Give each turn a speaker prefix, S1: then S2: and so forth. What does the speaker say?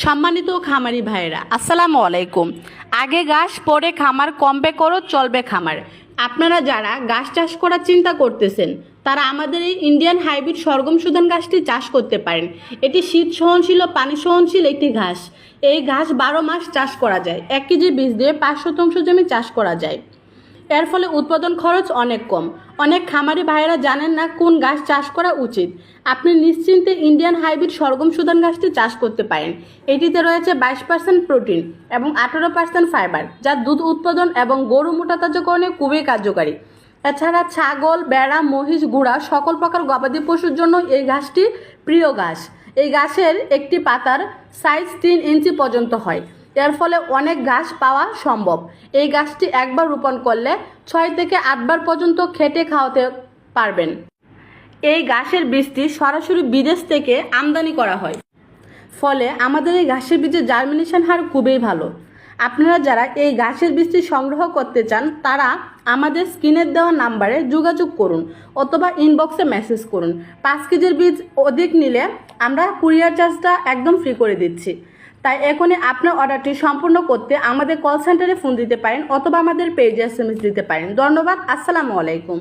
S1: সম্মানিত খামারি ভাইয়েরা, আসসালামু আলাইকুম। আগে ঘাস পরে খামার, কমবে করো চলবে খামার। আপনারা যারা ঘাস চাষ করার চিন্তা করতেছেন তারা আমাদের এই ইন্ডিয়ান হাইব্রিড সরগম সুদান ঘাসটি চাষ করতে পারেন। এটি শীত সহনশীল ও পানি সহনশীল একটি ঘাস। এই ঘাস 12 মাস চাষ করা যায়। 1 কেজি বীজ দিয়ে 5 শতাংশ জমি চাষ করা যায়। এর ফলে উৎপাদন খরচ অনেক কম। অনেক খামারি ভাইয়েরা জানেন না কোন ঘাস চাষ করা উচিত। আপনি নিশ্চিন্তে ইন্ডিয়ান হাইব্রিড সরগম সুদান ঘাসটি চাষ করতে পারেন। এটিতে রয়েছে 22% প্রোটিন এবং 18% ফাইবার, যা দুধ উৎপাদন এবং গরু মোটাতাজাকরণে খুবই কার্যকারী। এছাড়া ছাগল, ভেড়া, মহিষ, ঘোড়া সকল প্রকার গবাদি পশুর জন্য এই ঘাসটি প্রিয় ঘাস। এই ঘাসের একটি পাতার সাইজ 3 ইঞ্চি পর্যন্ত হয়। এর ফলে অনেক ঘাস পাওয়া সম্ভব। এই গাছটি একবার রোপণ করলে 6 থেকে 8 বার পর্যন্ত খেটে খাওয়াতে পারবেন। এই ঘাসের বীজটি সরাসরি বিদেশ থেকে আমদানি করা হয়, ফলে আমাদের এই ঘাসের বীজের জার্মিনেশন হার খুবই ভালো। আপনারা যারা এই ঘাসের বীজটি সংগ্রহ করতে চান তারা আমাদের স্ক্রিনের দেওয়া নাম্বারে যোগাযোগ করুন অথবা ইনবক্সে মেসেজ করুন। 5 কেজির বীজ অধিক নিলে আমরা কুরিয়ার চার্জটা একদম ফ্রি করে দিচ্ছি। তাই এখনই আপনার অর্ডারটি সম্পূর্ণ করতে আমাদের কল সেন্টারে ফোন দিতে পারেন অথবা আমাদের পেজে SMS দিতে পারেন। ধন্যবাদ। আসসালামু আলাইকুম।